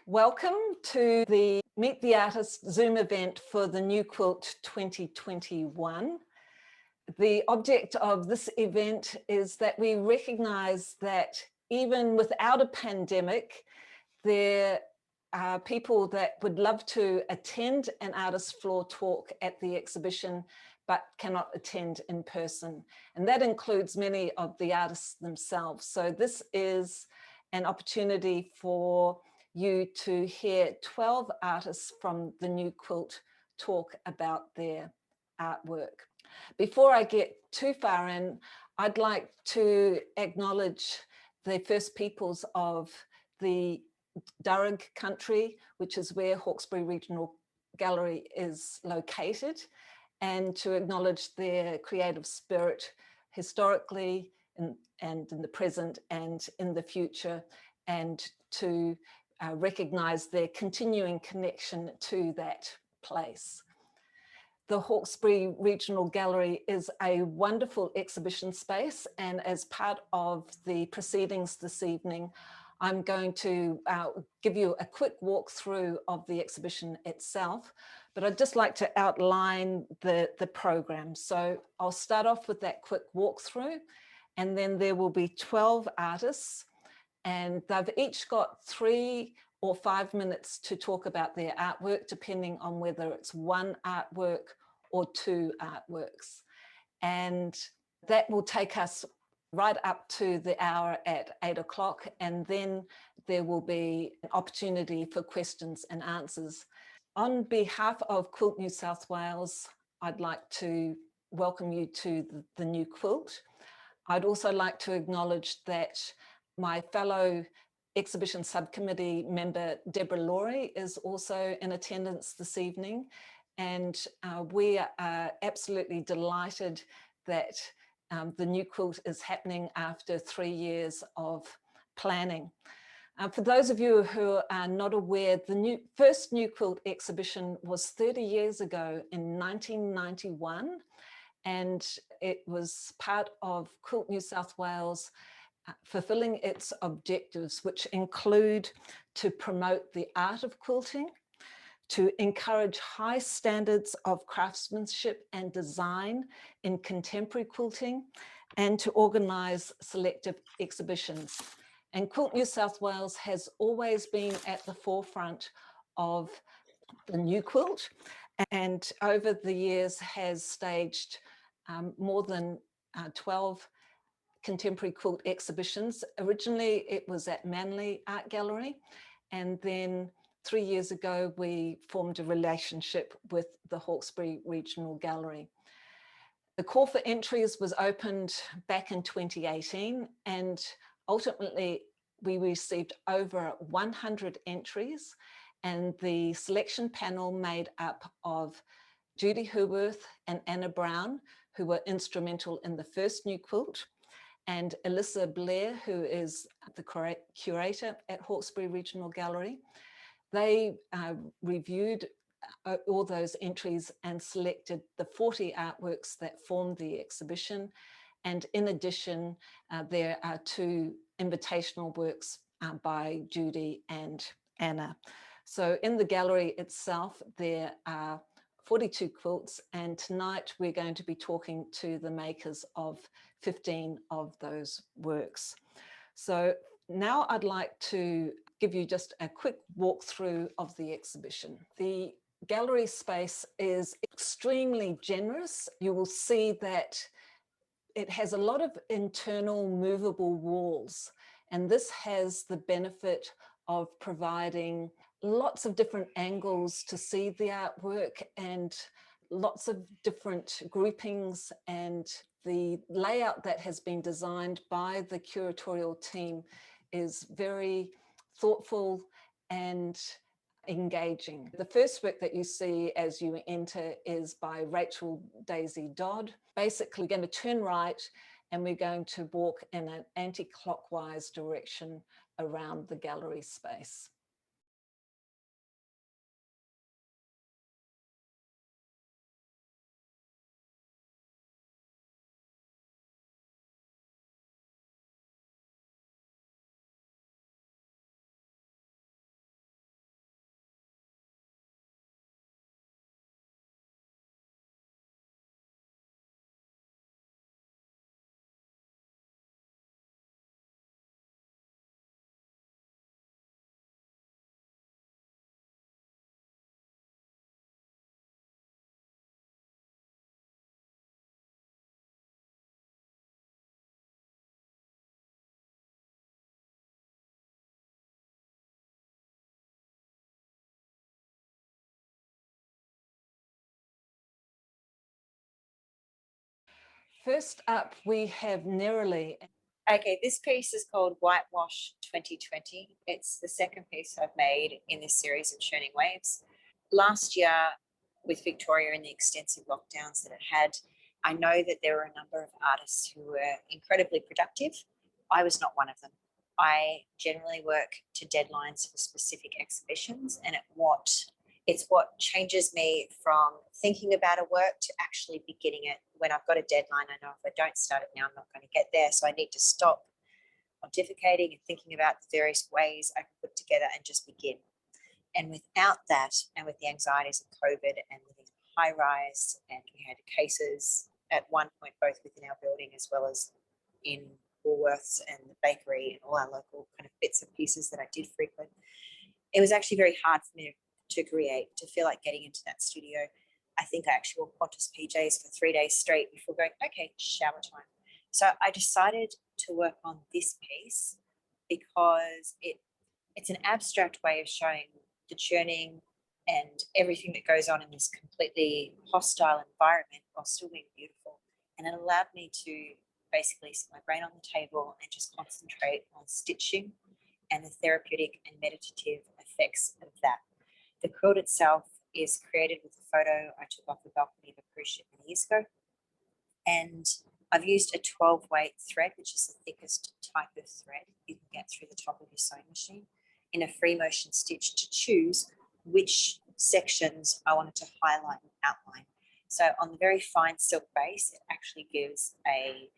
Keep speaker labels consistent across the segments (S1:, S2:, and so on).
S1: Welcome to the Meet the Artist Zoom event for the New Quilt 2021. The object of this event is that we recognise that even without a pandemic, there are people that would love to attend an artist floor talk at the exhibition but cannot attend in person. And that includes many of the artists themselves. So this is an opportunity for you to hear 12 artists from the New Quilt talk about their artwork. Before I get too far in, I'd like to acknowledge the First Peoples of the Darug country, which is where Hawkesbury Regional Gallery is located, and to acknowledge their creative spirit historically and in the present and in the future, and to recognise their continuing connection to that place. The Hawkesbury Regional Gallery is a wonderful exhibition space, and as part of the proceedings this evening, I'm going to give you a quick walkthrough of the exhibition itself, but I'd just like to outline the program. So I'll start off with that quick walkthrough, and then there will be 12 artists, and they've each got 3 or 5 minutes to talk about their artwork, depending on whether it's one artwork or 2 artworks. And that will take us right up to the hour at 8 o'clock, and then there will be an opportunity for questions and answers. On behalf of Quilt New South Wales, I'd like to welcome you to the New Quilt. I'd also like to acknowledge that my fellow exhibition subcommittee member, Deborah Laurie, is also in attendance this evening. And we are absolutely delighted that the New Quilt is happening after 3 years of planning. For those of you who are not aware, the first New Quilt exhibition was 30 years ago in 1991. And it was part of Quilt New South Wales fulfilling its objectives, which include to promote the art of quilting, to encourage high standards of craftsmanship and design in contemporary quilting, and to organise selective exhibitions. And Quilt New South Wales has always been at the forefront of the New Quilt, and over the years has staged more than 12 contemporary quilt exhibitions. Originally, it was at Manly Art Gallery, and then 3 years ago, we formed a relationship with the Hawkesbury Regional Gallery. The call for entries was opened back in 2018, and ultimately we received over 100 entries, and the selection panel made up of Judy Hooworth and Anna Brown, who were instrumental in the first New Quilt, and Alyssa Blair, who is the curator at Hawkesbury Regional Gallery. They reviewed all those entries and selected the 40 artworks that formed the exhibition. And in addition, there are 2 invitational works by Judy and Anna. So in the gallery itself, there are 42 quilts, and tonight we're going to be talking to the makers of 15 of those works. So now I'd like to give you just a quick walkthrough of the exhibition. The gallery space is extremely generous. You will see that it has a lot of internal movable walls, and this has the benefit of providing lots of different angles to see the artwork and lots of different groupings, and the layout that has been designed by the curatorial team is very thoughtful and engaging. The first work that you see as you enter is by Rachel Daisy Dodd. Basically, we're going to turn right and we're going to walk in an anti-clockwise direction around the gallery space. First up, we have Neroli.
S2: Okay, this piece is called Whitewash 2020. It's the second piece I've made in this series of Churning Waves. Last year, with Victoria and the extensive lockdowns that it had, I know that there were a number of artists who were incredibly productive. I was not one of them. I generally work to deadlines for specific exhibitions, and it's what changes me from thinking about a work to actually beginning it. When I've got a deadline, I know if I don't start it now, I'm not going to get there. So I need to stop pontificating and thinking about the various ways I can put together and just begin. And without that, and with the anxieties of COVID and living in high rise, and we had cases at one point both within our building as well as in Woolworths and the bakery and all our local kind of bits and pieces that I did frequent, it was actually very hard for me to create, to feel like getting into that studio. I think I actually wore Qantas PJs for 3 days straight before going, okay, shower time. So I decided to work on this piece because it's an abstract way of showing the churning and everything that goes on in this completely hostile environment while still being beautiful. And it allowed me to basically sit my brain on the table and just concentrate on stitching and the therapeutic and meditative effects of that. The quilt itself is created with a photo I took off the balcony of a cruise ship many years ago. And I've used a 12 weight thread, which is the thickest type of thread you can get through the top of your sewing machine, in a free motion stitch to choose which sections I wanted to highlight and outline. So on the very fine silk base, it actually gives a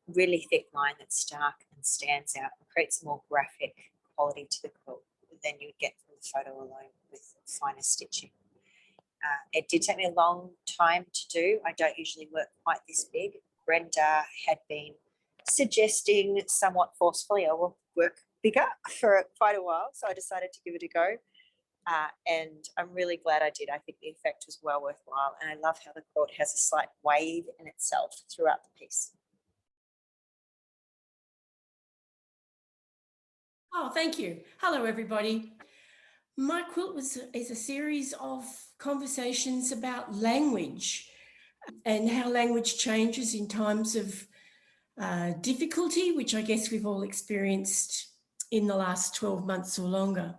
S2: really thick line that's stark and stands out and creates a more graphic quality to the quilt than you would get from the photo alone with finer stitching. It did take me a long time to do. I don't usually work quite this big. Brenda had been suggesting somewhat forcefully I will work bigger for quite a while, so I decided to give it a go. And I'm really glad I did. I think the effect was well worthwhile, and I love how the quilt has a slight wave in itself throughout the piece.
S3: Oh, thank you. Hello, everybody. My quilt is a series of conversations about language and how language changes in times of difficulty, which I guess we've all experienced in the last 12 months or longer.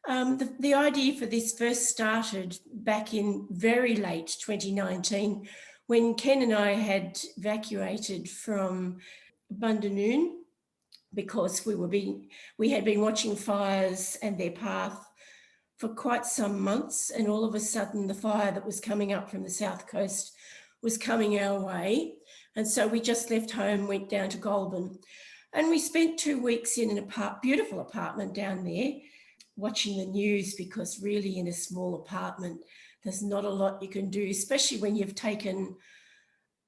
S3: The idea for this first started back in very late 2019 when Ken and I had evacuated from Bundanoon because we had been watching fires and their path for quite some months, and all of a sudden the fire that was coming up from the south coast was coming our way. And so we just left home, went down to Goulburn, and we spent 2 weeks in a beautiful apartment down there watching the news, because really in a small apartment there's not a lot you can do, especially when you've taken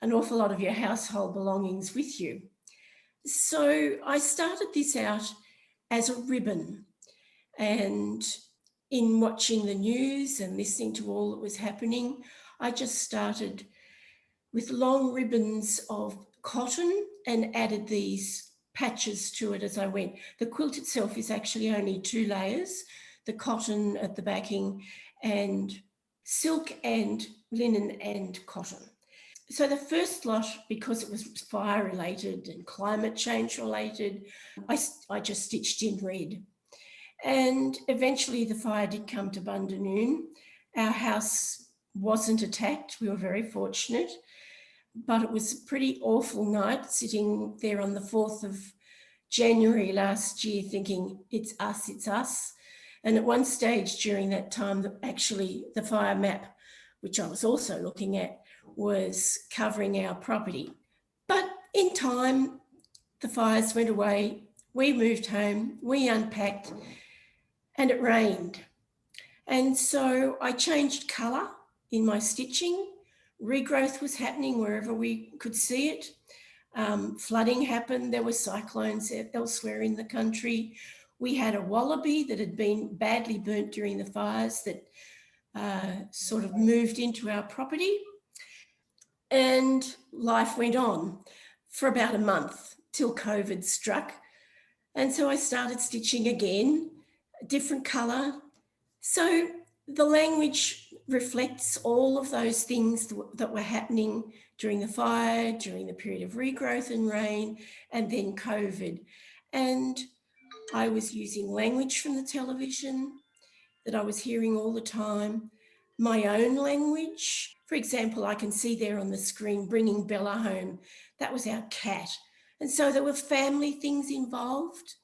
S3: an awful lot of your household belongings with you. So I started this out as a ribbon, and in watching the news and listening to all that was happening, I just started with long ribbons of cotton and added these patches to it as I went. The quilt itself is actually only 2 layers, the cotton at the backing and silk and linen and cotton. So the first lot, because it was fire related and climate change related, I just stitched in red. And eventually the fire did come to Bundanoon. Our house wasn't attacked. We were very fortunate, but it was a pretty awful night sitting there on the 4th of January last year thinking, it's us, it's us. And at one stage during that time, actually the fire map, which I was also looking at, was covering our property. But in time, the fires went away. We moved home, we unpacked, and it rained. And so I changed colour in my stitching. Regrowth was happening wherever we could see it. Flooding happened. There were cyclones elsewhere in the country. We had a wallaby that had been badly burnt during the fires that sort of moved into our property. And life went on for about a month till COVID struck. And so I started stitching again, a different colour. So the language reflects all of those things that were happening during the fire, during the period of regrowth and rain, and then COVID. And I was using language from the television that I was hearing all the time, my own language. For example, I can see there on the screen, bringing Bella home. That was our cat. And so there were family things involved.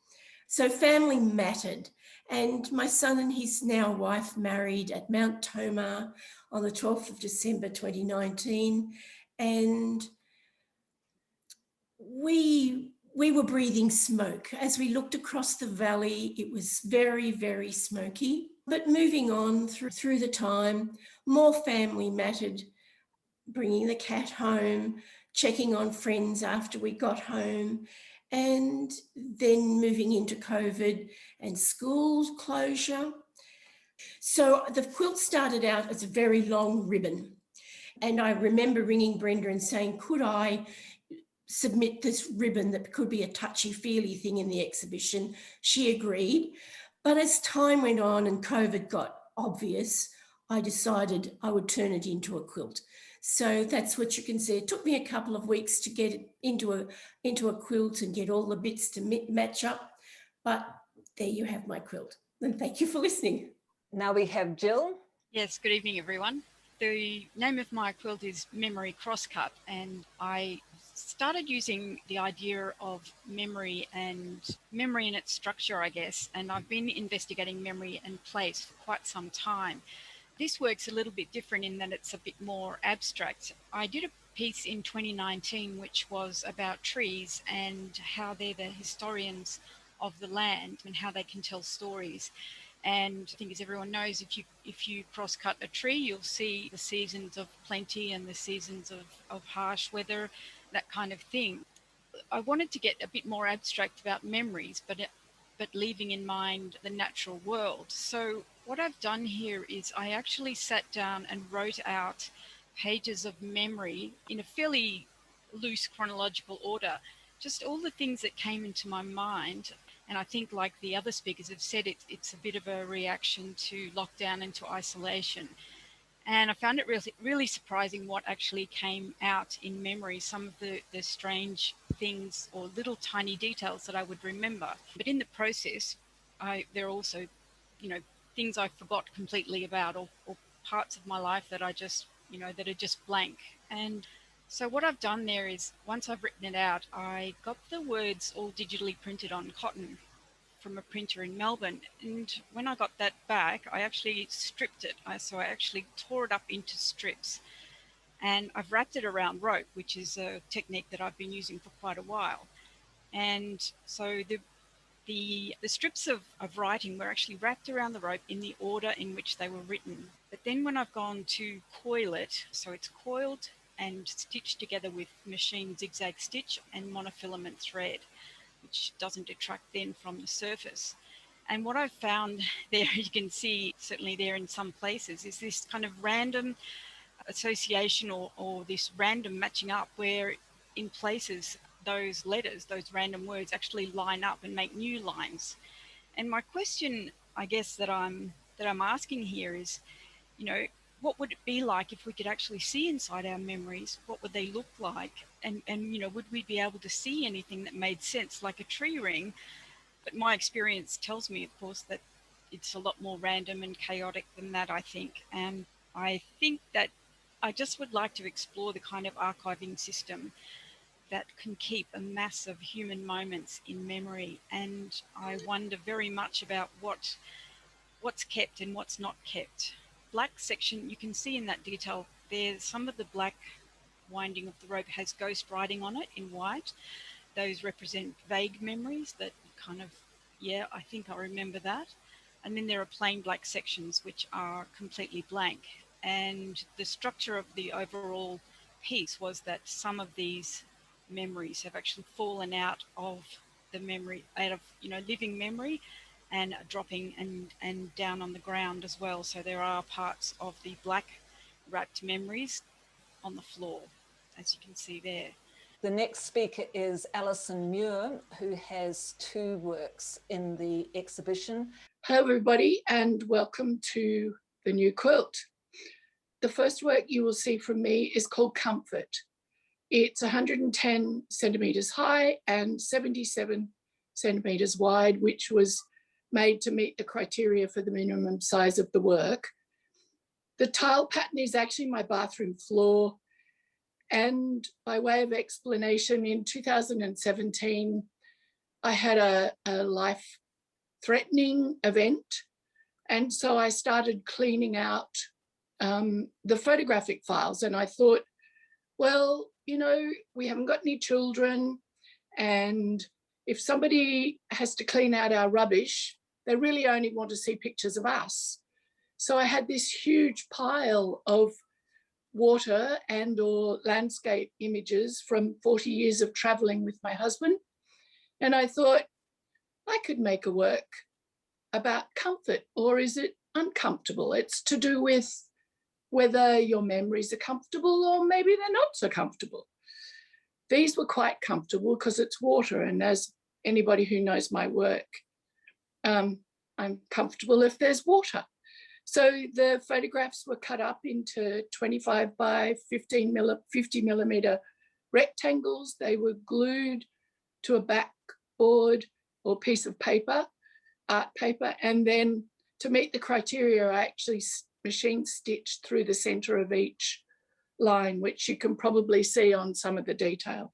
S3: So family mattered. And my son and his now wife married at Mount Tomah on the 12th of December 2019. And we were breathing smoke. As we looked across the valley, it was very, very smoky. But moving on through the time, more family mattered, bringing the cat home, checking on friends after we got home, and then moving into COVID and school closure. So the quilt started out as a very long ribbon. And I remember ringing Brenda and saying, could I submit this ribbon that could be a touchy-feely thing in the exhibition? She agreed. But as time went on and COVID got obvious, I decided I would turn it into a quilt. So that's what you can see. It took me a couple of weeks to get it into a quilt and get all the bits to match up. But there you have my quilt. And thank you for listening.
S1: Now we have Jill.
S4: Yes, good evening, everyone. The name of my quilt is Memory Crosscut, and I started using the idea of memory and its structure, I guess, and I've been investigating memory and place for quite some time. This work's a little bit different in that it's a bit more abstract. I did a piece in 2019 which was about trees and how they're the historians of the land and how they can tell stories. And I think, as everyone knows, if you cross-cut a tree, you'll see the seasons of plenty and the seasons of harsh weather, that kind of thing. I wanted to get a bit more abstract about memories, but leaving in mind the natural world. So what I've done here is I actually sat down and wrote out pages of memory in a fairly loose chronological order, just all the things that came into my mind. And I think, like the other speakers have said, it's a bit of a reaction to lockdown and to isolation. And I found it really, really surprising what actually came out in memory, some of the strange things or little tiny details that I would remember. But in the process, there are also, things I forgot completely about, or parts of my life that I just, that are just blank. And so what I've done there is, once I've written it out, I got the words all digitally printed on cotton from a printer in Melbourne. And when I got that back, I actually stripped it. So I actually tore it up into strips. And I've wrapped it around rope, which is a technique that I've been using for quite a while. And so the strips of writing were actually wrapped around the rope in the order in which they were written. But then when I've gone to coil it, so it's coiled and stitched together with machine zigzag stitch and monofilament thread, which doesn't detract then from the surface. And what I've found there, you can see certainly there in some places, is this kind of random association or this random matching up where in places those letters, those random words actually line up and make new lines. And my question, I guess, that I'm asking here is, what would it be like if we could actually see inside our memories? What would they look like? And would we be able to see anything that made sense, like a tree ring? But my experience tells me, of course, that it's a lot more random and chaotic than that, I think. And I think that I just would like to explore the kind of archiving system that can keep a mass of human moments in memory. And I wonder very much about what's kept and what's not kept. Black section, you can see in that detail there, some of the black winding of the rope has ghost writing on it in white. Those represent vague memories that kind of, yeah, I think I remember that. And then there are plain black sections which are completely blank. And the structure of the overall piece was that some of these memories have actually fallen out of the memory, out of, living memory, and dropping and down on the ground as well. So there are parts of the black wrapped memories on the floor, as you can see there.
S1: The next speaker is Alison Muir, who has 2 works in the exhibition.
S5: Hello everybody and welcome to the new quilt. The first work you will see from me is called Comfort. It's 110 centimetres high and 77 centimetres wide, which was made to meet the criteria for the minimum size of the work. The tile pattern is actually my bathroom floor. And by way of explanation, in 2017, I had a life-threatening event. And so I started cleaning out the photographic files. And I thought, well, you know, we haven't got any children. And if somebody has to clean out our rubbish, they really only want to see pictures of us. So I had this huge pile of water and or landscape images from 40 years of traveling with my husband. And I thought I could make a work about comfort, or is it uncomfortable? It's to do with whether your memories are comfortable or maybe they're not so comfortable. These were quite comfortable because it's water, and as anybody who knows my work, I'm comfortable if there's water. So the photographs were cut up into 25 by 50 millimeter rectangles. They were glued to a backboard or piece of paper, art paper, and then to meet the criteria, I actually machine stitched through the center of each line, which you can probably see on some of the detail.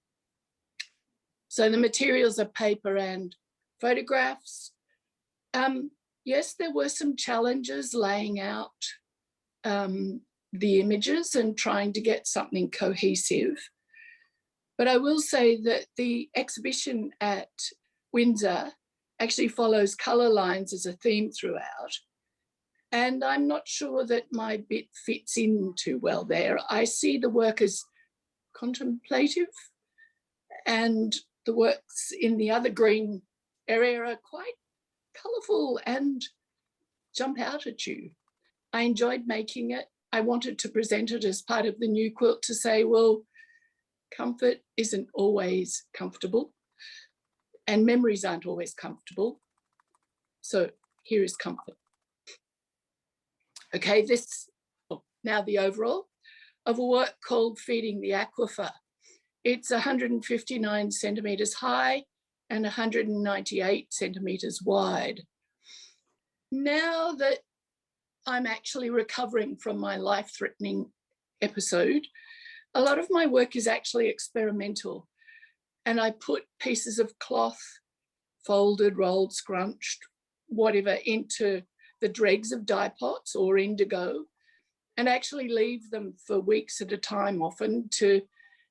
S5: So the materials are paper and photographs. Yes, there were some challenges laying out the images and trying to get something cohesive. But I will say that the exhibition at Windsor actually follows colour lines as a theme throughout. And I'm not sure that my bit fits in too well there. I see the work as contemplative, and the works in the other green area are quite colourful and jump out at you. I enjoyed making it. I wanted to present it as part of the new quilt to say, well, comfort isn't always comfortable and memories aren't always comfortable. So here is comfort. Okay, now the overall of a work called Feeding the Aquifer. It's 159 centimetres high and 198 centimetres wide. Now that I'm actually recovering from my life-threatening episode, a lot of my work is actually experimental. And I put pieces of cloth, folded, rolled, scrunched, whatever, into the dregs of dye pots or indigo, and actually leave them for weeks at a time often to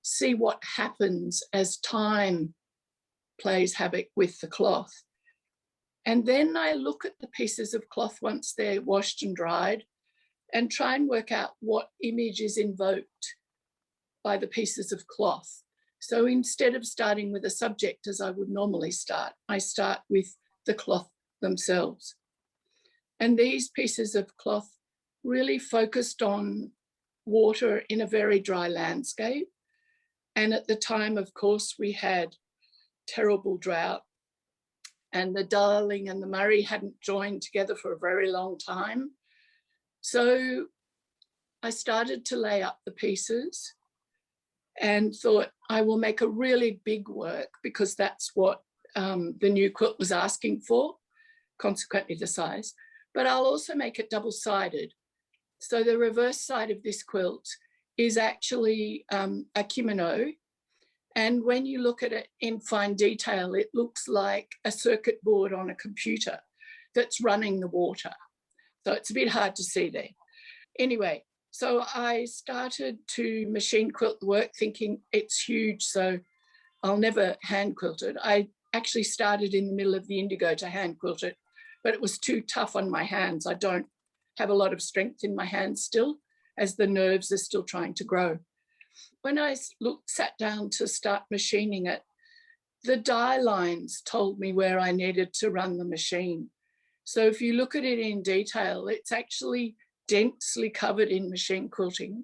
S5: see what happens as time plays havoc with the cloth. And then I look at the pieces of cloth once they're washed and dried and try and work out what image is invoked by the pieces of cloth. So instead of starting with a subject as I would normally start, I start with the cloth themselves. And these pieces of cloth really focused on water in a very dry landscape. And at the time, of course, we had terrible drought, and the Darling and the Murray hadn't joined together for a very long time. So I started to lay up the pieces and thought I will make a really big work because that's what the new quilt was asking for, consequently the size, but I'll also make it double-sided. So the reverse side of this quilt is actually a kimono. And when you look at it in fine detail, it looks like a circuit board on a computer that's running the water. So it's a bit hard to see there. Anyway, so I started to machine quilt the work thinking it's huge, so I'll never hand quilt it. I actually started in the middle of the indigo to hand quilt it, but it was too tough on my hands. I don't have a lot of strength in my hands still, as the nerves are still trying to grow. When I sat down to start machining it, the dye lines told me where I needed to run the machine. So if you look at it in detail, it's actually densely covered in machine quilting.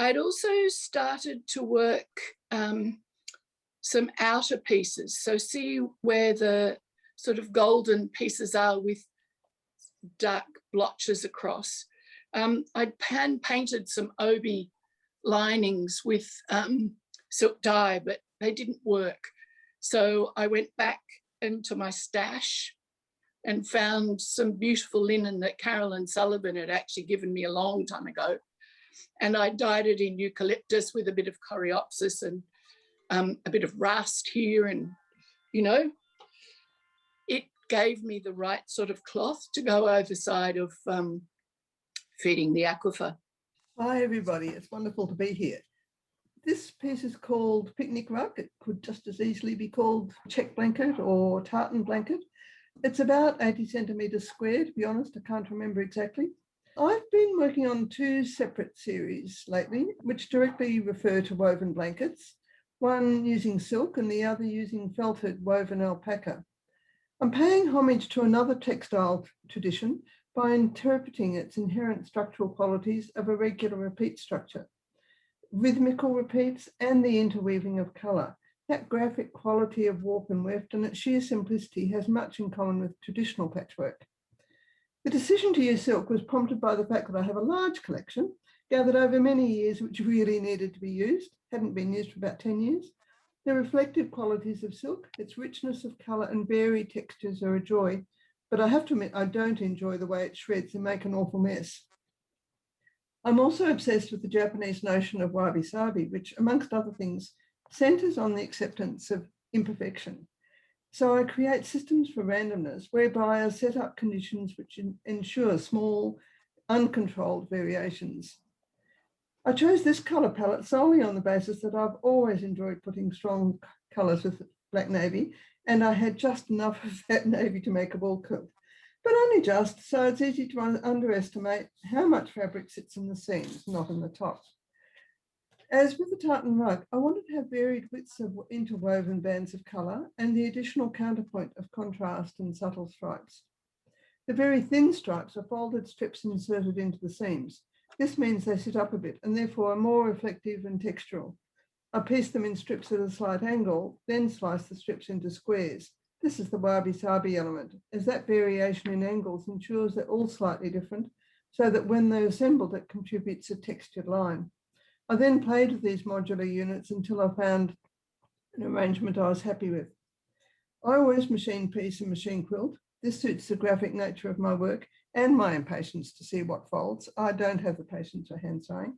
S5: I'd also started to work some outer pieces. So see where the sort of golden pieces are with dark blotches across. I'd hand painted some obi linings with silk dye, but they didn't work. So I went back into my stash and found some beautiful linen that Carolyn Sullivan had actually given me a long time ago. And I dyed it in eucalyptus with a bit of coreopsis and a bit of rust here. And, you know, it gave me the right sort of cloth to go over the side of feeding the aquifer.
S6: Hi, everybody. It's wonderful to be here. This piece is called Picnic Rug. It could just as easily be called check blanket or tartan blanket. It's about 80 centimetres square, to be honest. I can't remember exactly. I've been working on two separate series lately, which directly refer to woven blankets, one using silk and the other using felted woven alpaca. I'm paying homage to another textile tradition by interpreting its inherent structural qualities of a regular repeat structure, rhythmical repeats and the interweaving of colour. That graphic quality of warp and weft and its sheer simplicity has much in common with traditional patchwork. The decision to use silk was prompted by the fact that I have a large collection gathered over many years which really needed to be used, hadn't been used for about 10 years. The reflective qualities of silk, its richness of colour and varied textures are a joy, but I have to admit I don't enjoy the way it shreds and make an awful mess. I'm also obsessed with the Japanese notion of wabi-sabi, which amongst other things centres on the acceptance of imperfection. So I create systems for randomness whereby I set up conditions which ensure small, uncontrolled variations. I chose this colour palette solely on the basis that I've always enjoyed putting strong colours with black navy, and I had just enough of that navy to make a ball quilt, but only just, so it's easy to underestimate how much fabric sits in the seams, not in the top. As with the tartan rug, I wanted to have varied widths of interwoven bands of colour and the additional counterpoint of contrast and subtle stripes. The very thin stripes are folded strips inserted into the seams. This means they sit up a bit and therefore are more reflective and textural. I piece them in strips at a slight angle, then slice the strips into squares. This is the wabi-sabi element, as that variation in angles ensures they're all slightly different, so that when they're assembled, it contributes a textured line. I then played with these modular units until I found an arrangement I was happy with. I always machine piece and machine quilt. This suits the graphic nature of my work and my impatience to see what folds. I don't have the patience for hand sewing.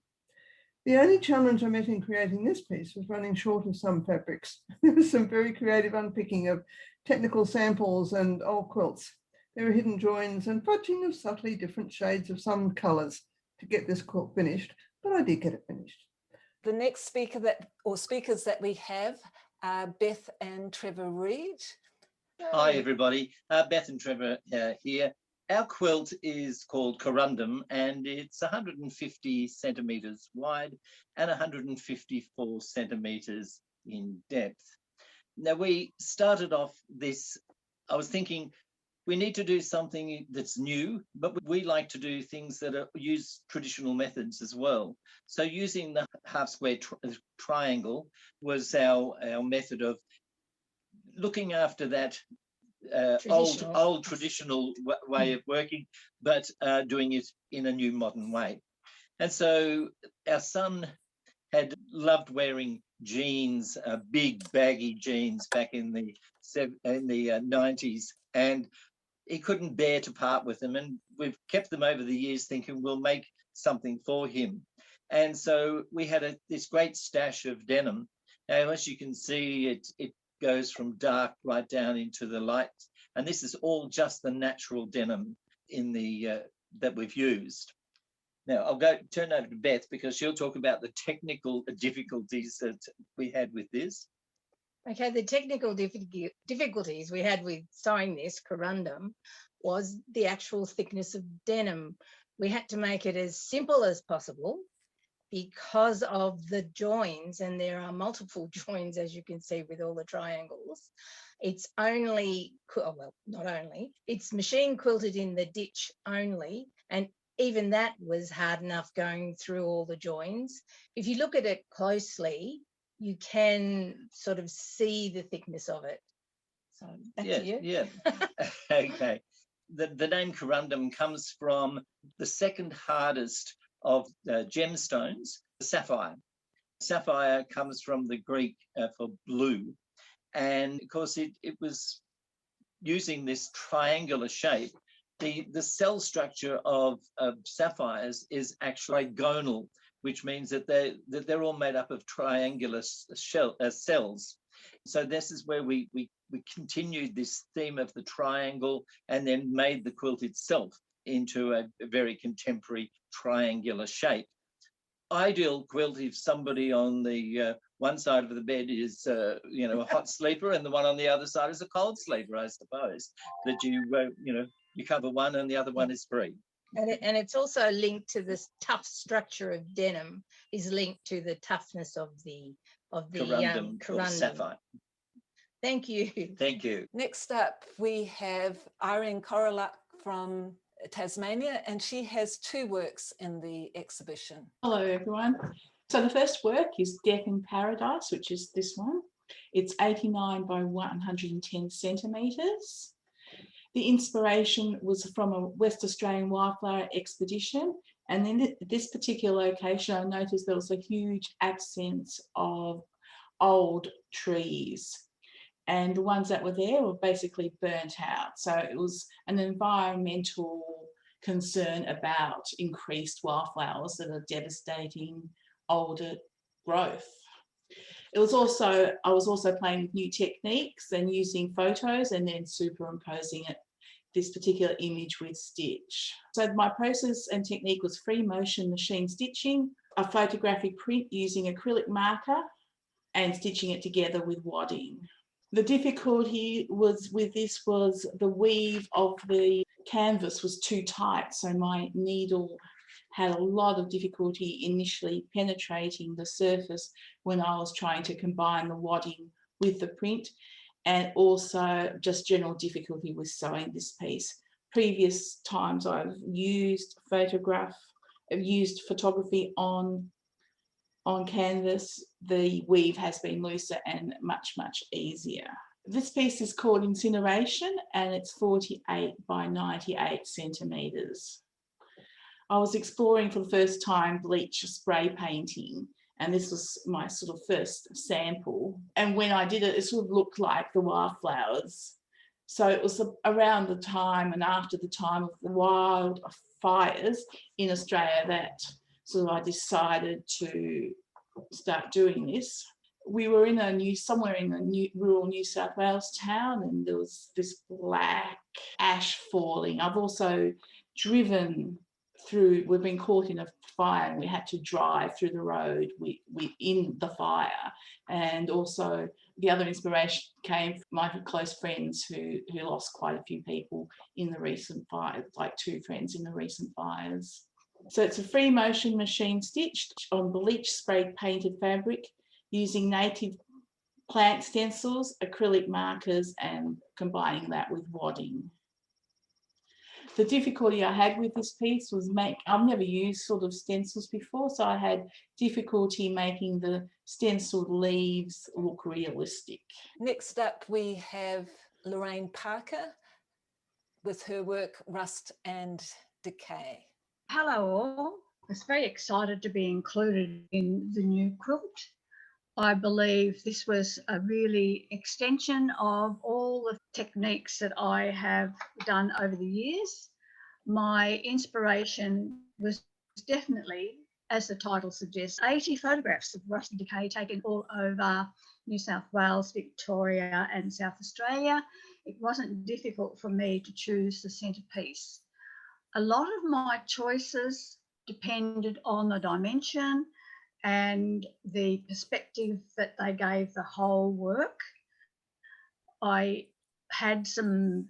S6: The only challenge I met in creating this piece was running short of some fabrics. There was some very creative unpicking of technical samples and old quilts. There were hidden joins and fudging of subtly different shades of some colours to get this quilt finished, but I did get it finished.
S1: The next speakers that we have are Beth and Trevor Reid.
S7: Hi, everybody. Beth and Trevor here. Our quilt is called Corundum, and it's 150 centimetres wide and 154 centimetres in depth. Now, we started off this, I was thinking, we need to do something that's new, but we like to do things that use traditional methods as well. So using the half square triangle was our method of looking after that old traditional way of working, but doing it in a new modern way. And so our son had loved wearing jeans, big baggy jeans back in the 90s, and he couldn't bear to part with them, and we've kept them over the years thinking we'll make something for him. And so we had this great stash of denim. Now, as you can see, it goes from dark right down into the light, and this is all just the natural denim in the that we've used. Now I'll turn over to Beth because she'll talk about the technical difficulties that we had with this.
S8: Okay, the technical difficulties we had with sewing this corundum was the actual thickness of denim. We had to make it as simple as possible because of the joins, and there are multiple joins, as you can see with all the triangles. It's only, well, not only, it's machine quilted in the ditch only, and even that was hard enough going through all the joins. If you look at it closely, you can sort of see the thickness of it. So back to you.
S7: Yeah. Okay. The name corundum comes from the second hardest of gemstones. sapphire. Sapphire comes from the Greek for blue. And of course, it was using this triangular shape. The cell structure of sapphires is actually gonal, which means that they're all made up of triangular cells. So this is where we continued this theme of the triangle and then made the quilt itself into a very contemporary triangular shape. Ideal quilt if somebody on the one side of the bed is a hot sleeper and the one on the other side is a cold sleeper, I suppose, that you cover one and the other one is free.
S8: And it's also linked to this tough structure of denim, is linked to the toughness of the
S7: Corundum. Sapphire.
S8: Thank you.
S7: Thank you.
S1: Next up, we have Irene Koroluk from Tasmania, and she has 2 works in the exhibition.
S9: Hello, everyone. So the first work is Death in Paradise, which is this one. It's 89 by 110 centimetres. The inspiration was from a West Australian wildflower expedition. And in this particular location, I noticed there was a huge absence of old trees. And the ones that were there were basically burnt out. So it was an environmental concern about increased wildflowers that are devastating older growth. I was also playing with new techniques and using photos and then superimposing this particular image with stitch. So my process and technique was free motion machine stitching, a photographic print using acrylic marker and stitching it together with wadding. The difficulty was the weave of the canvas was too tight, so my needle had a lot of difficulty initially penetrating the surface when I was trying to combine the wadding with the print, and also just general difficulty with sewing this piece. Previous times I've used photography on canvas, the weave has been looser and much, much easier. This piece is called Incineration and it's 48 by 98 centimetres. I was exploring for the first time bleach spray painting, and this was my sort of first sample. And when I did it, it sort of looked like the wildflowers. So it was around the time and after the time of the wildfires in Australia that so I decided to start doing this. We were in somewhere in a rural New South Wales town, and there was this black ash falling. I've also driven through, we've been caught in a fire and we had to drive through the road in the fire. And also the other inspiration came from my close friends who lost quite a few people in the recent fires, like 2 friends in the recent fires. So it's a free motion machine stitched on bleach spray painted fabric using native plant stencils, acrylic markers, and combining that with wadding. The difficulty I had with this piece was I've never used sort of stencils before, so I had difficulty making the stenciled leaves look realistic.
S1: Next up, we have Lorraine Parker with her work Rust and Decay.
S10: Hello all. I was very excited to be included in the new quilt. I believe this was a really extension of all the techniques that I have done over the years. My inspiration was definitely, as the title suggests, 80 photographs of Rust and Decay taken all over New South Wales, Victoria and South Australia. It wasn't difficult for me to choose the centrepiece. A lot of my choices depended on the dimension and the perspective that they gave the whole work. I had some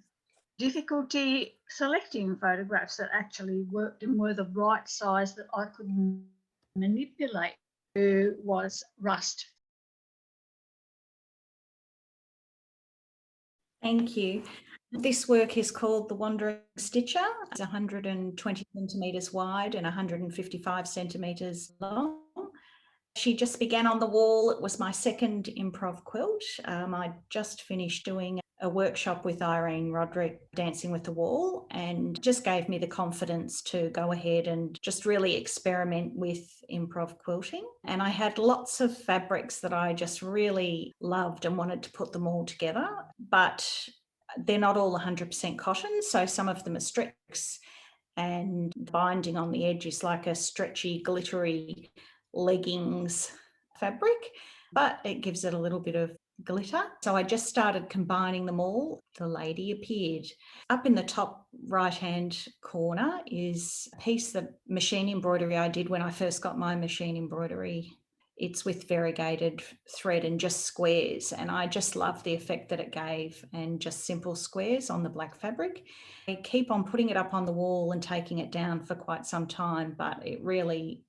S10: difficulty selecting photographs that actually worked and were the right size that I could manipulate. Who was Rust.
S11: Thank you. This work is called The Wandering Stitcher. It's 120 centimetres wide and 155 centimetres long. She just began on the wall. It was my second improv quilt. I just finished doing a workshop with Irene Roderick, Dancing with the Wall, and just gave me the confidence to go ahead and just really experiment with improv quilting. And I had lots of fabrics that I just really loved and wanted to put them all together, but they're not all 100% cotton. So some of them are stretches, and the binding on the edge is like a stretchy, glittery leggings fabric, but it gives it a little bit of glitter. So I just started combining them all. The lady appeared. Up in the top right-hand corner is a piece of machine embroidery I did when I first got my machine embroidery. It's with variegated thread and just squares, and I just love the effect that it gave, and just simple squares on the black fabric. I keep on putting it up on the wall and taking it down for quite some time, but it really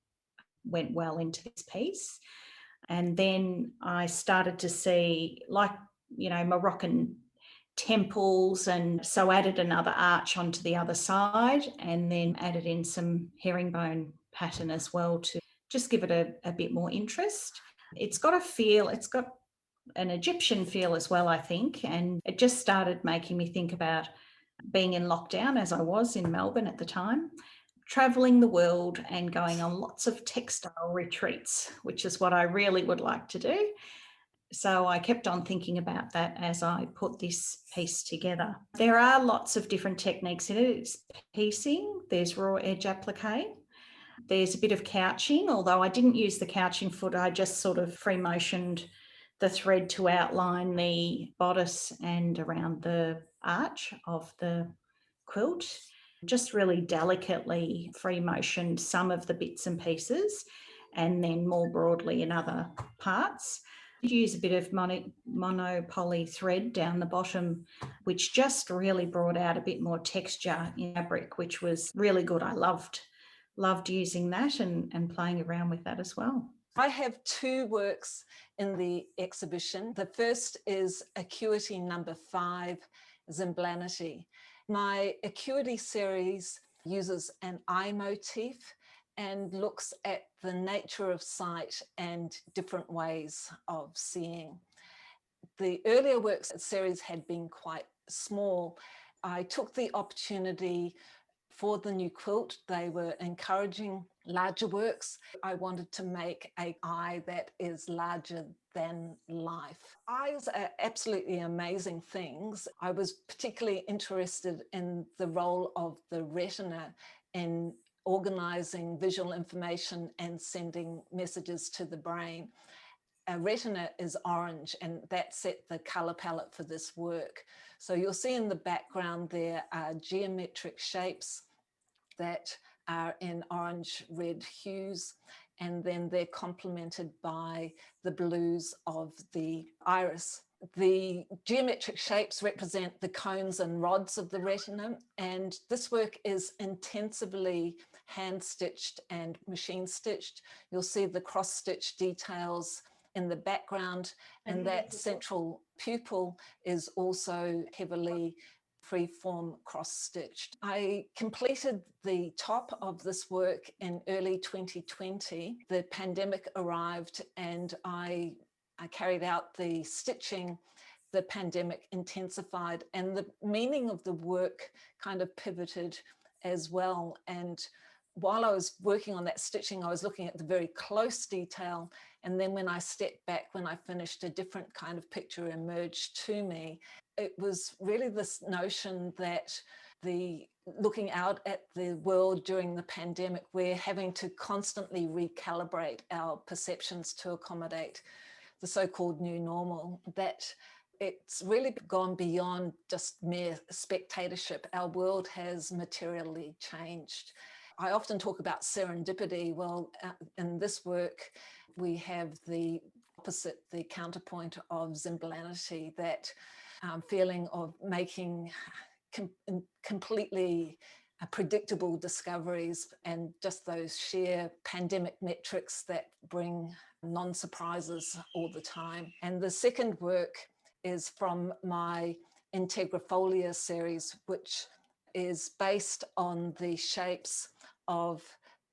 S11: went well into this piece. And then I started to see, like, Moroccan temples, and so added another arch onto the other side, and then added in some herringbone pattern as well to just give it a bit more interest. It's got a feel, it's got an Egyptian feel as well, I think, and it just started making me think about being in lockdown, as I was in Melbourne at the time, traveling the world and going on lots of textile retreats, which is what I really would like to do. So I kept on thinking about that as I put this piece together. There are lots of different techniques in it. It's piecing, there's raw edge applique, there's a bit of couching, although I didn't use the couching foot, I just sort of free motioned the thread to outline the bodice and around the arch of the quilt. Just really delicately free motioned some of the bits and pieces, and then more broadly in other parts. Use a bit of monopoly thread down the bottom, which just really brought out a bit more texture in fabric, which was really good. I loved using that and playing around with that as well.
S1: I have two works in the exhibition. The first is Acuity number 5, Zimblanity. My Acuity series uses an eye motif and looks at the nature of sight and different ways of seeing. The earlier works series had been quite small. I took the opportunity for the new quilt. They were encouraging larger works. I wanted to make an eye that is larger than life. Eyes are absolutely amazing things. I was particularly interested in the role of the retina in organizing visual information and sending messages to the brain. A retina is orange, and that set the color palette for this work. So you'll see in the background there are geometric shapes that are in orange red hues, and then they're complemented by the blues of the iris. The geometric shapes represent the cones and rods of the retina, and this work is intensively hand stitched and machine stitched. You'll see the cross stitch details in the background, and that central pupil is also heavily free-form cross-stitched. I completed the top of this work in early 2020. The pandemic arrived and I carried out the stitching. The pandemic intensified and the meaning of the work kind of pivoted as well. And while I was working on that stitching, I was looking at the very close detail. And then when I stepped back, when I finished, a different kind of picture emerged to me. It was really this notion that looking out at the world during the pandemic, we're having to constantly recalibrate our perceptions to accommodate the so-called new normal, that it's really gone beyond just mere spectatorship. Our world has materially changed. I often talk about serendipity. Well, in this work, we have the opposite, the counterpoint of zimblanity, that feeling of making completely predictable discoveries, and just those sheer pandemic metrics that bring non-surprises all the time. And the second work is from my Integrifolia series, which is based on the shapes of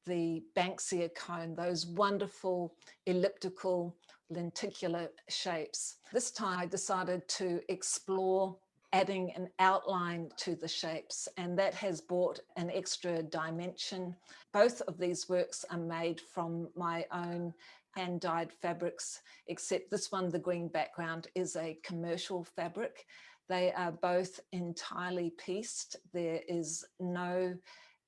S1: the Banksia cone, those wonderful elliptical lenticular shapes. This time I decided to explore adding an outline to the shapes, and that has brought an extra dimension. Both of these works are made from my own hand-dyed fabrics, except this one, the green background, is a commercial fabric. They are both entirely pieced. There is no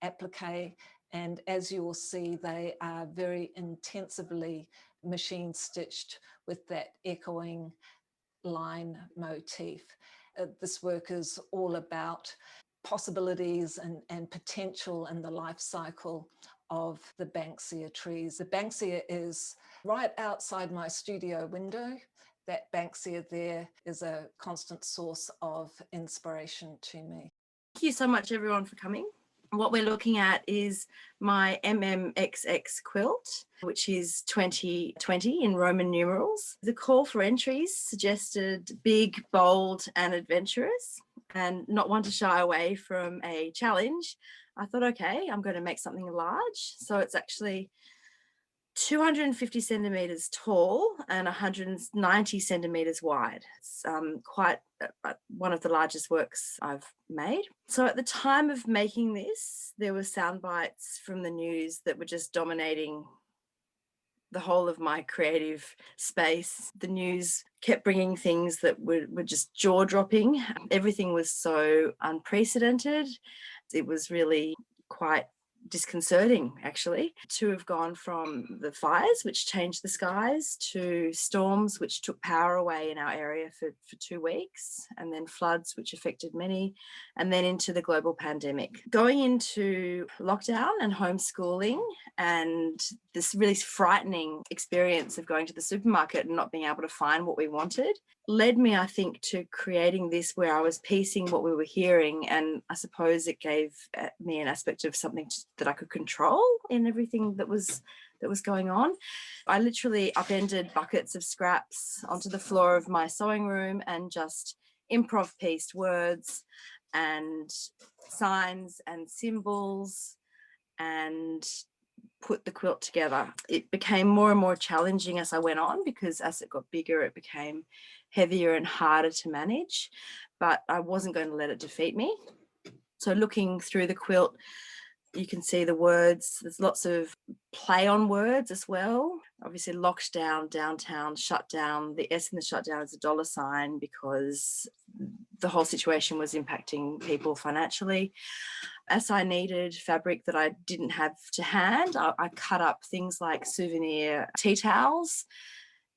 S1: applique, and as you will see, they are very intensively machine stitched with that echoing line motif. This work is all about possibilities and potential in the life cycle of the Banksia trees. The Banksia is right outside my studio window. That Banksia there is a constant source of inspiration to me.
S12: Thank you so much, everyone, for coming. What we're looking at is my MMXX quilt, which is 2020 in Roman numerals. The call for entries suggested big, bold, and adventurous, and not one to shy away from a challenge. I thought, okay, I'm going to make something large. So it's actually 250 centimeters tall and 190 centimeters wide. It's quite one of the largest works I've made. So at the time of making this, there were sound bites from the news that were just dominating the whole of my creative space. The news kept bringing things that were just jaw-dropping. Everything was so unprecedented. It was really quite disconcerting, actually, to have gone from the fires which changed the skies to storms which took power away in our area for 2 weeks, and then floods which affected many, and then into the global pandemic. Going into lockdown and homeschooling and this really frightening experience of going to the supermarket and not being able to find what we wanted led me, I think, to creating this where I was piecing what we were hearing, and I suppose it gave me an aspect of something that I could control in everything that was going on. I literally upended buckets of scraps onto the floor of my sewing room and just improv pieced words and signs and symbols and put the quilt together. It became more and more challenging as I went on, because as it got bigger, it became heavier and harder to manage, but I wasn't going to let it defeat me. So looking through the quilt, you can see the words. There's lots of play on words as well. Obviously, locked down, downtown, shut down. The S in the shutdown is a $sign because the whole situation was impacting people financially. As I needed fabric that I didn't have to hand, I cut up things like souvenir tea towels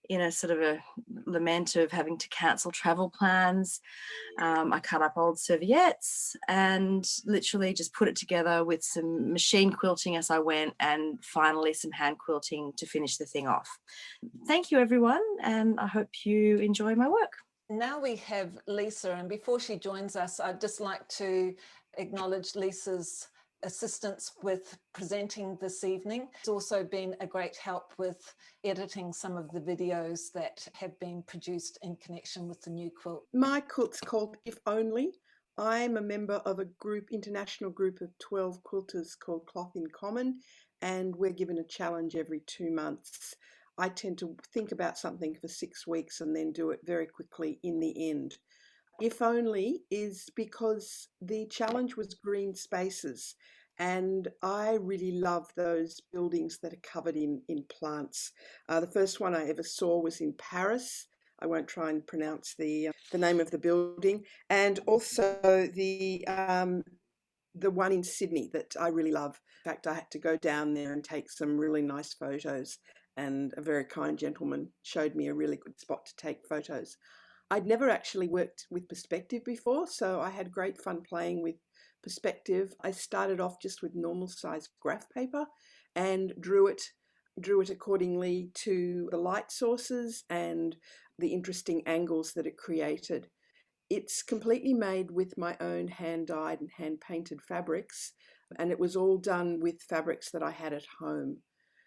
S12: in a sort of a lament of having to cancel travel plans. I cut up old serviettes and literally just put it together with some machine quilting as I went, and finally some hand quilting to finish the thing off. Thank you, everyone, and I hope you enjoy my work.
S1: Now we have Lisa, and before she joins us, I'd just like to acknowledge Lisa's assistance with presenting this evening. It's also been a great help with editing some of the videos that have been produced in connection with the new quilt.
S13: My quilt's called If Only. I'm a member of a international group of 12 quilters called Cloth in Common, and we're given a challenge every 2 months. I tend to think about something for 6 weeks and then do it very quickly in the end. If Only is because the challenge was green spaces, and I really love those buildings that are covered in plants. The first one I ever saw was in Paris. I won't try and pronounce the name of the building, and also the one in Sydney that I really love. In fact, I had to go down there and take some really nice photos, and a very kind gentleman showed me a really good spot to take photos. I'd never actually worked with perspective before, so I had great fun playing with perspective. I started off just with normal size graph paper and drew it accordingly to the light sources and the interesting angles that it created. It's completely made with my own hand-dyed and hand-painted fabrics, and it was all done with fabrics that I had at home.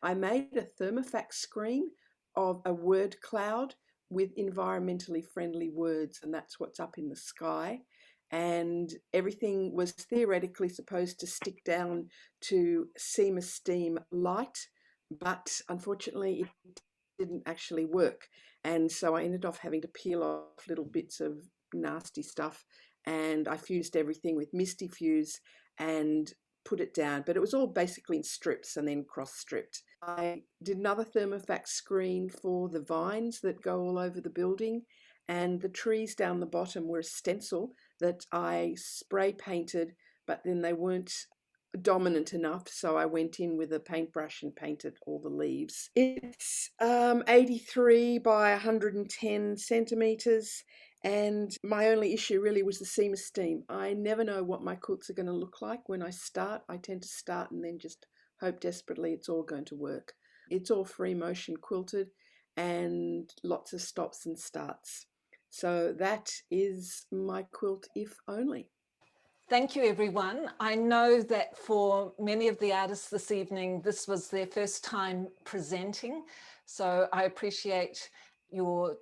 S13: I made a thermofax screen of a word cloud with environmentally friendly words, and that's what's up in the sky. And everything was theoretically supposed to stick down to seam a steam light, but unfortunately it didn't actually work. And so I ended up having to peel off little bits of nasty stuff and I fused everything with Misty Fuse and put it down, but it was all basically in strips and then cross stripped. I did another thermofax screen for the vines that go all over the building, and the trees down the bottom were a stencil that I spray painted, but then they weren't dominant enough, so I went in with a paintbrush and painted all the leaves. It's 83 by 110 centimeters, and my only issue really was the seam esteem. I never know what my quilts are going to look like when I start. I tend to start and then just hope desperately it's all going to work. It's all free motion quilted and lots of stops and starts. So that is my quilt, if only.
S1: Thank you, everyone. I know that for many of the artists this evening, this was their first time presenting. So I appreciate your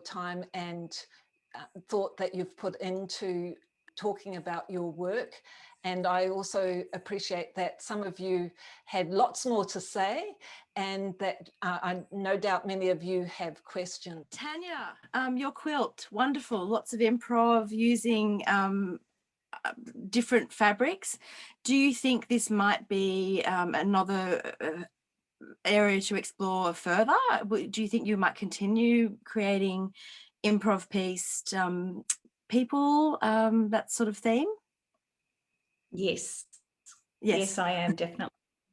S1: time and thought that you've put into talking about your work. And I also appreciate that some of you had lots more to say, and that I no doubt many of you have questions.
S12: Tania, your quilt, wonderful. Lots of improv using different fabrics. Do you think this might be another area to explore further? Do you think you might continue creating improv pieced people, that sort of theme?
S11: Yes. Yes, I am, definitely.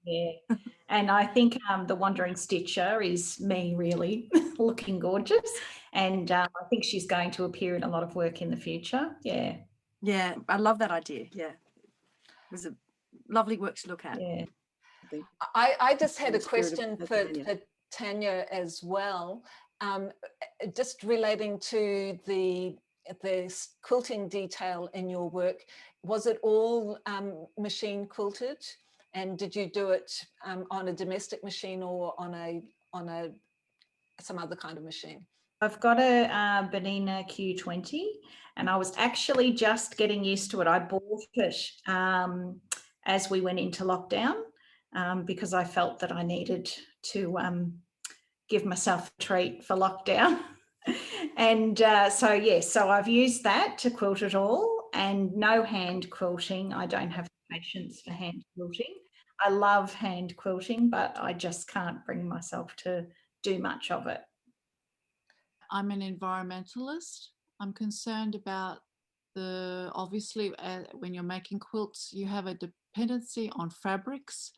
S11: Yeah. And I think the Wandering Stitcher is me, really, looking gorgeous. And I think she's going to appear in a lot of work in the future. Yeah.
S12: Yeah, I love that idea. Yeah. It was a lovely work to look at.
S11: Yeah.
S1: I just had a question for Tania as well, just relating to the quilting detail in your work. Was it all machine quilted, and did you do it on a domestic machine or on some other kind of machine?
S11: I've got a Benina Q20, and I was actually just getting used to it. I bought it as we went into lockdown because I felt that I needed to give myself a treat for lockdown. And so I've used that to quilt it all, and no hand quilting. I don't have patience for hand quilting. I love hand quilting, but I just can't bring myself to do much of it.
S14: I'm an environmentalist. I'm concerned about obviously when you're making quilts, you have a dependency on fabrics.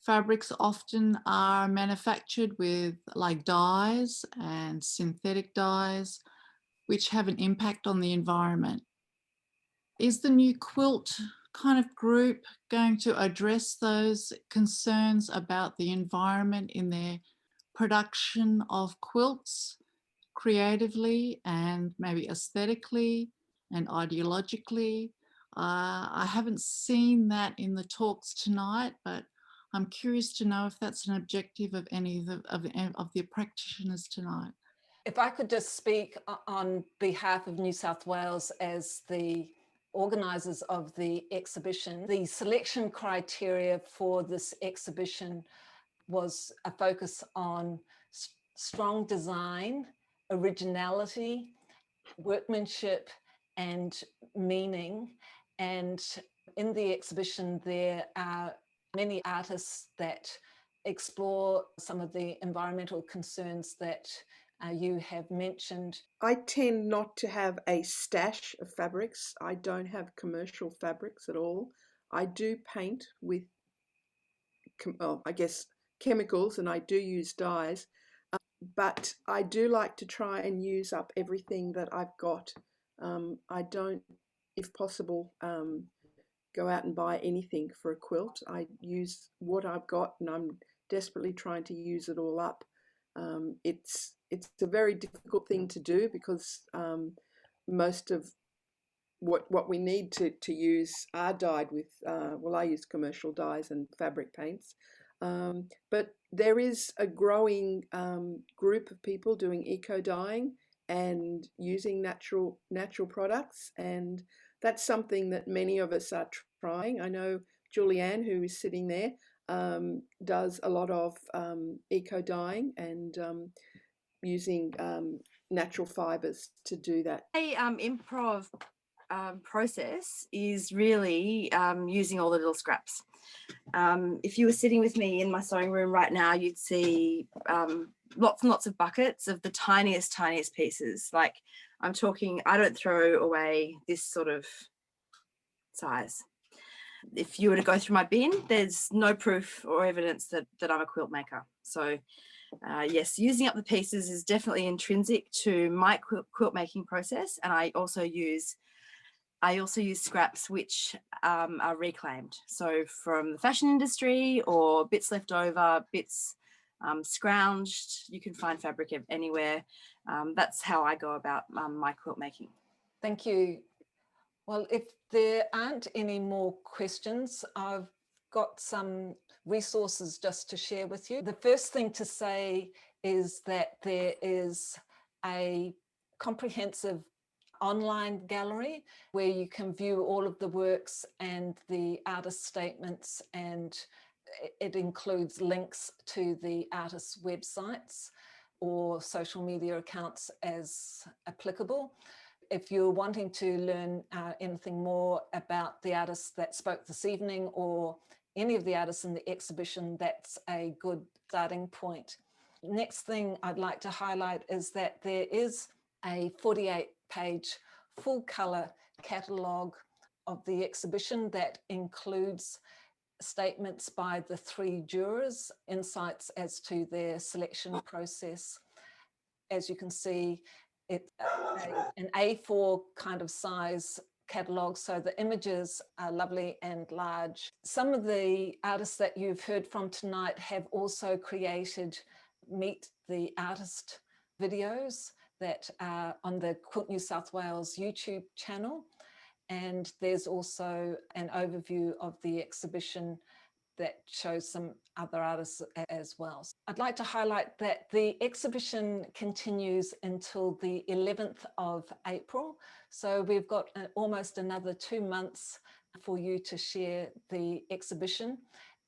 S14: Fabrics often are manufactured with like dyes and synthetic dyes, which have an impact on the environment. Is the new quilt kind of group going to address those concerns about the environment in their production of quilts, creatively and maybe aesthetically and ideologically? I haven't seen that in the talks tonight, but I'm curious to know if that's an objective of any of the practitioners tonight.
S1: If I could just speak on behalf of New South Wales as the organisers of the exhibition, the selection criteria for this exhibition was a focus on strong design, originality, workmanship, and meaning. And in the exhibition, there are many artists that explore some of the environmental concerns that you have mentioned.
S13: I tend not to have a stash of fabrics. I don't have commercial fabrics at all. I do paint with, I guess, chemicals, and I do use dyes, but I do like to try and use up everything that I've got. I don't, if possible, go out and buy anything for a quilt. I use what I've got, and I'm desperately trying to use it all up. It's a very difficult thing to do because most of what we need to use are dyed with, well, I use commercial dyes and fabric paints. But there is a growing group of people doing eco dyeing and using natural products, and that's something that many of us are trying. I know Julianne, who is sitting there, does a lot of eco dyeing and using natural fibres to do that.
S12: Improv process is really using all the little scraps. If you were sitting with me in my sewing room right now, you'd see lots and lots of buckets of the tiniest pieces. Like I'm talking, I don't throw away this sort of size. If you were to go through my bin, there's no proof or evidence that I'm a quilt maker. So yes, using up the pieces is definitely intrinsic to my quilt making process. And I also use scraps which are reclaimed. So from the fashion industry or bits left over, bits scrounged, you can find fabric anywhere. That's how I go about my quilt making.
S1: Thank you. Well, if there aren't any more questions, I've got some resources just to share with you. The first thing to say is that there is a comprehensive online gallery where you can view all of the works and the artist statements, and it includes links to the artists' websites or social media accounts as applicable. If you're wanting to learn anything more about the artists that spoke this evening or any of the artists in the exhibition, that's a good starting point. Next thing I'd like to highlight is that there is a 48-page full colour catalogue of the exhibition that includes statements by the 3 jurors, insights as to their selection process. As you can see, it's an A4 kind of size catalogue, so the images are lovely and large. Some of the artists that you've heard from tonight have also created Meet the Artist videos that are on the Quilt New South Wales YouTube channel, and there's also an overview of the exhibition that shows some other artists as well. I'd like to highlight that the exhibition continues until the 11th of April. So we've got almost another 2 months for you to share the exhibition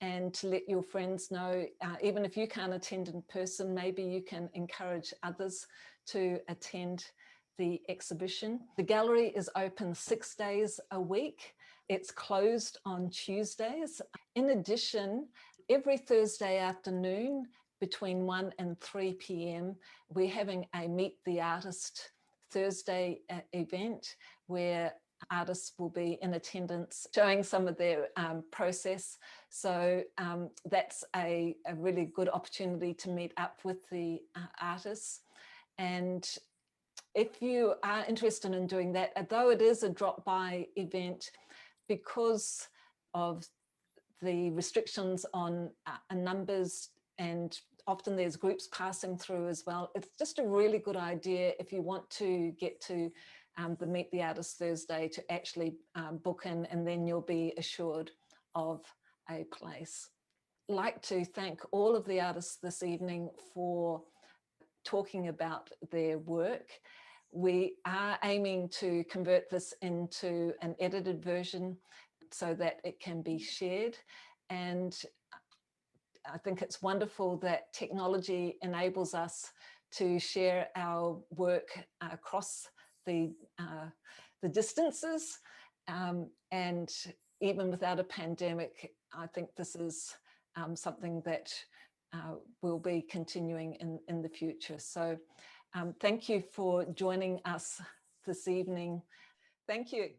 S1: and to let your friends know, even if you can't attend in person, maybe you can encourage others to attend the exhibition. The gallery is open 6 days a week. It's closed on Tuesdays. In addition, every Thursday afternoon between 1 and 3 p.m, we're having a Meet the Artist Thursday event where artists will be in attendance showing some of their process. So that's a really good opportunity to meet up with the artists. And if you are interested in doing that, though it is a drop-by event, because of the restrictions on numbers, and often there's groups passing through as well, it's just a really good idea if you want to get to the Meet the Artist Thursday to actually book in, and then you'll be assured of a place. I'd like to thank all of the artists this evening for talking about their work. We are aiming to convert this into an edited version so that it can be shared. And I think it's wonderful that technology enables us to share our work across the distances. And even without a pandemic, I think this is something that will be continuing in the future. So thank you for joining us this evening. Thank you.